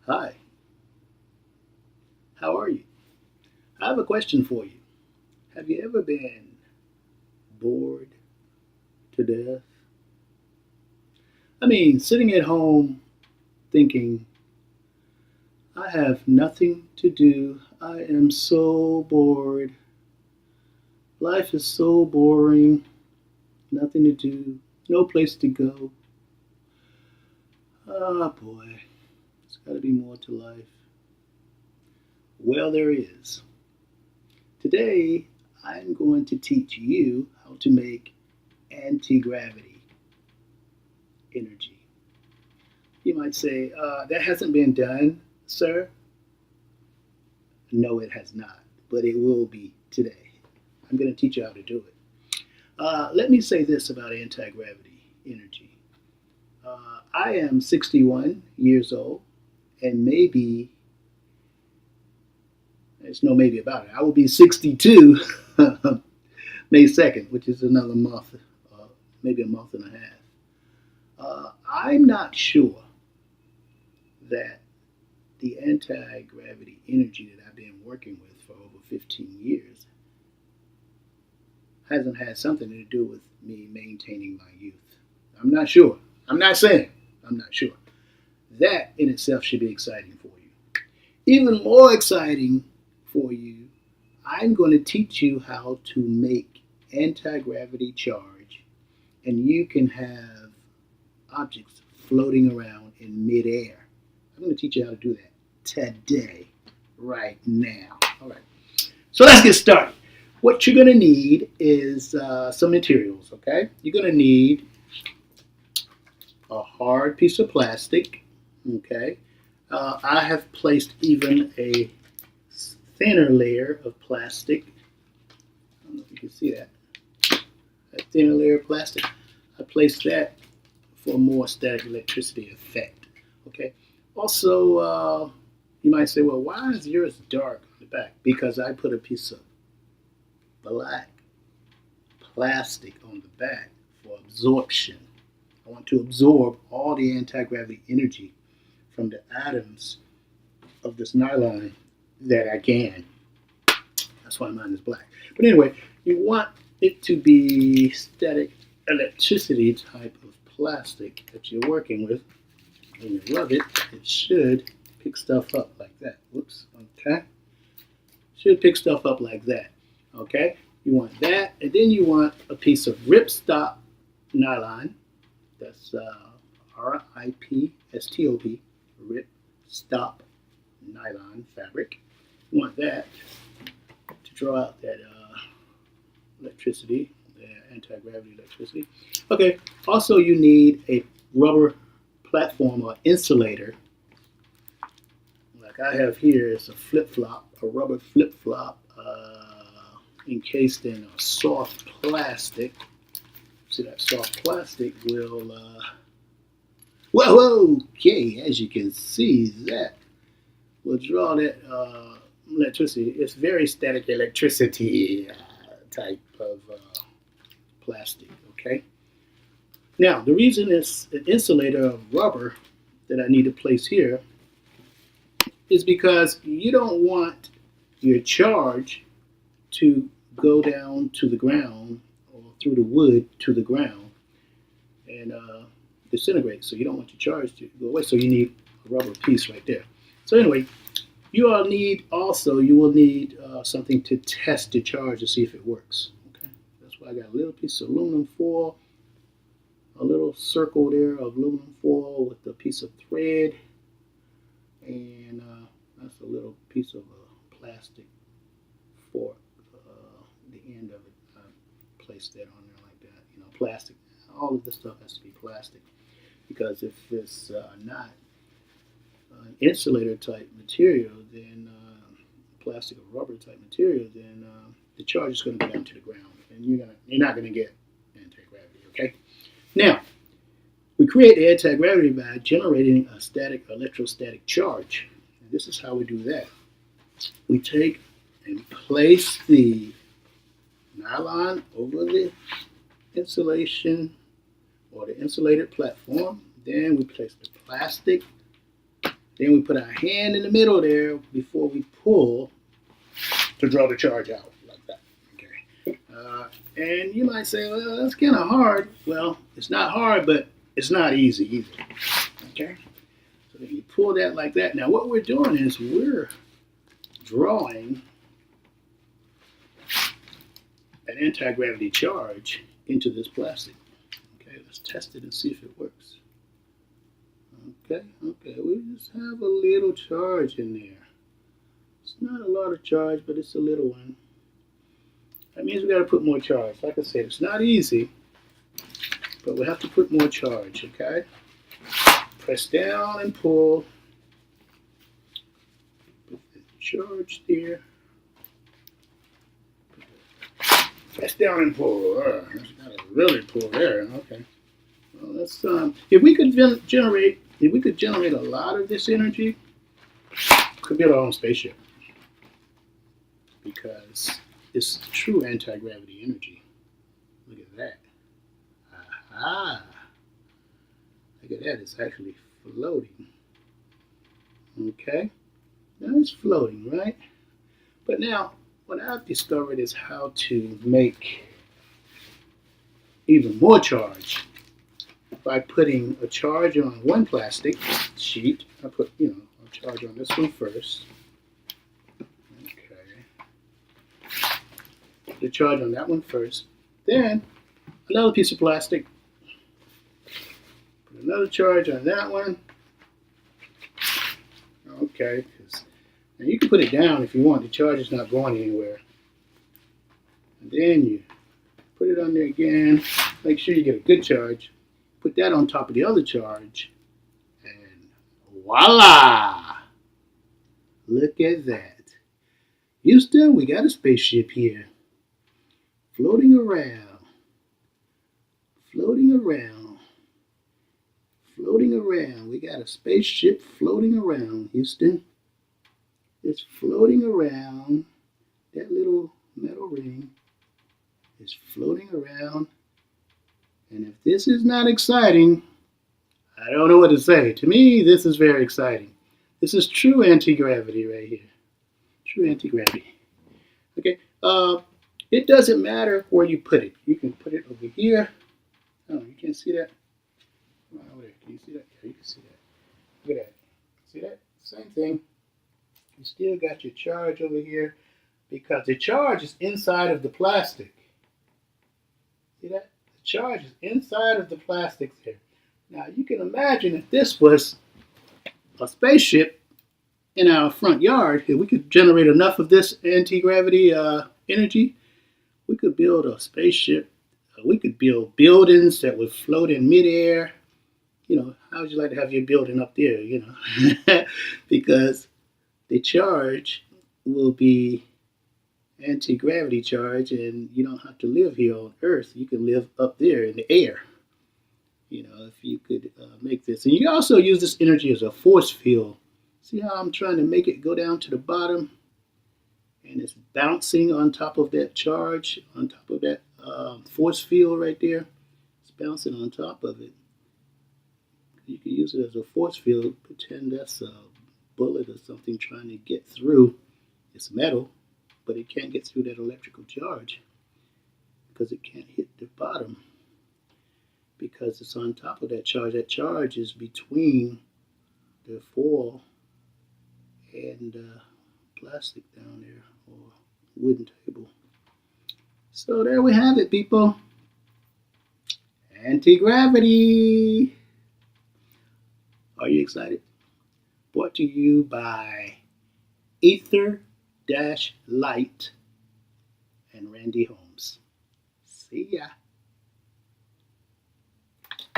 Hi, how are you? I have a question for you. Have you ever been bored to death? I mean, sitting at home thinking, I have nothing to do. I am so bored. Life is so boring. Nothing to do. No place to go. Ah, boy. There's got to be more to life. Well, there is. Today, I'm going to teach you how to make anti gravity energy. You might say, that hasn't been done, sir. No, it has not, but it will be today. I'm going to teach you how to do it. Let me say this about anti gravity energy. I am 61 years old, and maybe, there's no maybe about it, I will be 62 May 2nd, which is another month, maybe a month and a half. I'm not sure that the anti gravity energy that I've been working with for over 15 years hasn't had something to do with me maintaining my youth. I'm not sure. I'm not saying. I'm not sure. That in itself should be exciting for you. Even more exciting for you, I'm going to teach you how to make anti gravity charge, and you can have objects floating around in midair. I'm going to teach you how to do that today, right now. All right. So let's get started. What you're going to need is some materials, okay? You're going to need a hard piece of plastic, okay? I have placed even a thinner layer of plastic. I don't know if you can see that. A thinner layer of plastic. I placed that for a more static electricity effect, okay? Also, you might say, well, why is yours dark on the back? Because I put a piece of black plastic on the back for absorption. I want to absorb all the anti-gravity energy from the atoms of this nylon that I can. That's why mine is black. But anyway, you want it to be static electricity type of plastic that you're working with. When you rub it, it should pick stuff up like that. Whoops, okay. Should pick stuff up like that, okay? You want that, and then you want a piece of ripstop nylon. That's RIPSTOP, rip stop nylon fabric. You want that to draw out that electricity, the anti-gravity electricity. Okay, also you need a rubber platform or insulator. Like I have here is a flip-flop, a rubber flip-flop encased in a soft plastic. See, that soft plastic will, whoa, okay, as you can see, that will draw that electricity. It's very static electricity type of plastic, okay? Now, the reason it's an insulator of rubber that I need to place here is because you don't want your charge to go down to the ground or through the wood to the ground and disintegrate. So you don't want your charge to go away. So you need a rubber piece right there. So anyway, you will need something to test the charge to see if it works. Okay, that's why I got a little piece of aluminum foil, a little circle there of aluminum foil with a piece of thread, and that's a little piece of plastic fork. The end of it, I placed that on there like that. You know, plastic. All of this stuff has to be plastic because if it's not an insulator type material, then plastic or rubber type material, then the charge is going to go down to the ground, and you're not going to get anti-gravity. Okay. Now we create anti-gravity by generating a static electrostatic charge. And this is how we do that. We take and place the nylon over the insulation or the insulated platform. Then we place the plastic Then we put our hand in the middle there before we pull to draw the charge out like that. Okay. And you might say, well, that's kind of hard. Well, it's not hard, but it's not easy either. Okay. So then you pull that like that. Now what we're doing is we're drawing an anti-gravity charge into this plastic. Okay, let's test it and see if it works. Okay, we just have a little charge in there. It's not a lot of charge, but it's a little one. That means we got to put more charge. Like I said, it's not easy, but we have to put more charge, okay? Press down and pull. Put the charge there. Press down and pull. That's got to really pull there. Okay. Well, let's if we could generate a lot of this energy, we could build our own spaceship because it's true anti-gravity energy. Look at that. Aha. Look at that. It's actually floating. Okay. Now it's floating, right? But now, what I've discovered is how to make even more charge by putting a charge on one plastic sheet. I put, a charge on this one first. Okay. Put the charge on that one first. Then another piece of plastic. Put another charge on that one. Okay. And you can put it down if you want. The charge is not going anywhere. And then you put it on there again. Make sure you get a good charge. Put that on top of the other charge. And voila! Look at that. Houston, we got a spaceship here. Floating around. Floating around. Floating around. We got a spaceship floating around, Houston. It's floating around. That little metal ring is floating around. And if this is not exciting, I don't know what to say. To me, this is very exciting. This is true anti-gravity right here. True anti-gravity. Okay. It doesn't matter where you put it. You can put it over here. Oh, you can't see that? Come on over there. Can you see that? Yeah, you can see that. Look at that. See that? Same thing. You still got your charge over here because the charge is inside of the plastic. See that? The charge is inside of the plastic there. Now you can imagine if this was a spaceship in our front yard, if we could generate enough of this anti-gravity energy, we could build a spaceship. We could build buildings that would float in midair. How would you like to have your building up there, because the charge will be anti-gravity charge, and you don't have to live here on Earth. You can live up there in the air. If you could make this. And you can also use this energy as a force field. See how I'm trying to make it go down to the bottom? And it's bouncing on top of that charge, on top of that force field right there. It's bouncing on top of it. You can use it as a force field. Pretend that's a bullet or something trying to get through. It's metal, but it can't get through that electrical charge because it can't hit the bottom because it's on top of that charge. That charge is between the foil and plastic down there, or wooden table. So there we have it, people. Anti-gravity. Are you excited? Brought to you by Aether-Light and Randy Holmes. See ya.